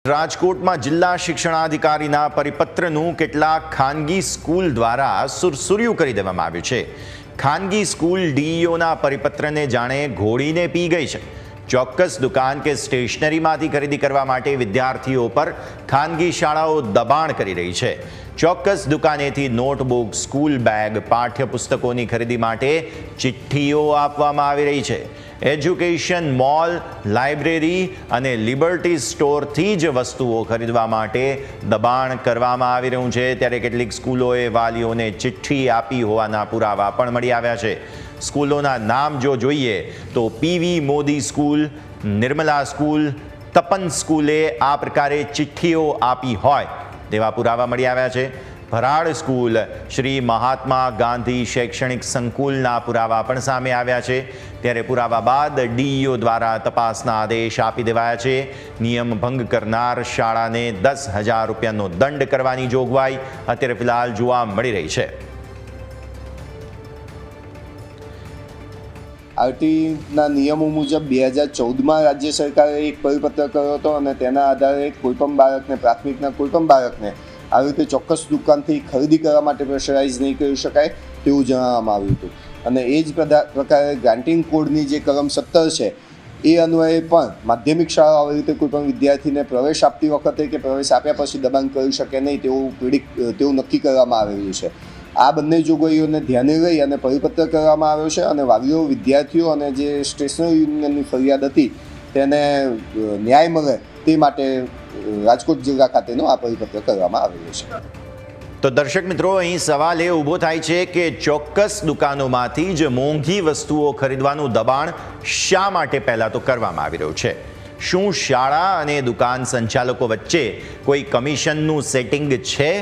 રાજકોટમાં જિલ્લા શિક્ષણાધિકારીના પરિપત્રનું કેટલાક ખાનગી સ્કૂલ દ્વારા સુરસુર્યું કરી દેવામાં આવ્યું છે। ખાનગી સ્કૂલ ડીઈઓના પરિપત્રને જાણે ઘોડીને પી ગઈ છે। ચોક્કસ દુકાન કે સ્ટેશનરીમાંથી ખરીદી કરવા માટે વિદ્યાર્થીઓ પર ખાનગી શાળાઓ દબાણ કરી રહી છે। ચોક્કસ દુકાનેથી નોટબુક, સ્કૂલ બેગ, પાઠ્યપુસ્તકોની ખરીદી માટે ચિઠ્ઠીઓ આપવામાં આવી રહી છે। એજ્યુકેશન મોલ, લાઇબ્રેરી અને લિબર્ટી સ્ટોરથી જ વસ્તુઓ ખરીદવા માટે દબાણ કરવામાં આવી રહ્યું છે। ત્યારે કેટલીક સ્કૂલોએ વાલીઓને ચિઠ્ઠી આપી હોવાના પુરાવા પણ મળી આવ્યા છે। સ્કૂલોના નામ જો જોઈએ તો PV Modi school, Nirmala school, Tapan સ્કૂલે આ પ્રકારે ચિઠ્ઠીઓ આપી હોય તેવા પુરાવા મળી આવ્યા છે। ભરાડ સ્કૂલ, શ્રી મહાત્મા ગાંધી શૈક્ષણિક સંકુલના પુરાવા પણ સામે આવ્યા છે। ત્યારે પુરાવા બાદ ડીઈઓ દ્વારા તપાસના આદેશ આપી દેવાયા છે। નિયમ ભંગ કરનાર શાળાને 10,000 રૂપિયાનો દંડ કરવાની જોગવાઈ અત્યારે ફિલહાલ જોવા મળી રહી છે। આરટીના નિયમો મુજબ 2014માં રાજ્ય સરકારે એક પરિપત્ર કર્યો હતો અને તેના આધારે કોઈપણ બાળકને, પ્રાથમિકના કોઈપણ બાળકને આવી રીતે ચોક્કસ દુકાનથી ખરીદી કરવા માટે પ્રેશરાઇઝ નહીં કરી શકાય તેવું જણાવવામાં આવ્યું હતું। અને એ જ પ્રકારે ગ્રાન્ટિંગ કોડની જે કલમ 17 છે એ અન્વયે પણ માધ્યમિક શાળાઓ આવી રીતે કોઈપણ વિદ્યાર્થીને પ્રવેશ આપતી વખતે કે પ્રવેશ આપ્યા પછી દબાણ કરી શકે નહીં તેવું નક્કી કરવામાં આવેલું છે। આ બંને જોગવાઈઓને ધ્યાને લઈ અને પરિપત્ર કરવામાં આવ્યો છે અને વાલીઓ, વિદ્યાર્થીઓ અને જે સ્ટેશનરી યુનિયનની ફરિયાદ હતી તેને ન્યાય મળે તે માટે રાજકોટ જિલ્લા ખાતેનો આ પરિપત્ર કરવામાં આવેલો છે। તો દર્શક મિત્રો, અહીં સવાલ એ ઊભો થાય છે કે ચોક્કસ દુકાનોમાંથી જ મોંઘી વસ્તુઓ ખરીદવાનું દબાણ શા માટે પહેલાં તો કરવામાં આવી રહ્યું છે? શું શાળા અને દુકાન સંચાલકો વચ્ચે કોઈ કમિશનનું સેટિંગ છે?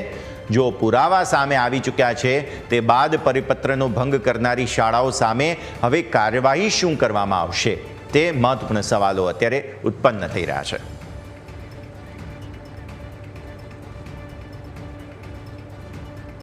જો પુરાવા સામે આવી ચૂક્યા છે તે બાદ પરિપત્રનો ભંગ કરનારી શાળાઓ સામે હવે કાર્યવાહી શું કરવામાં આવશે? તે મહત્વપૂર્ણ સવાલો અત્યારે ઉત્પન્ન થઈ રહ્યા છે।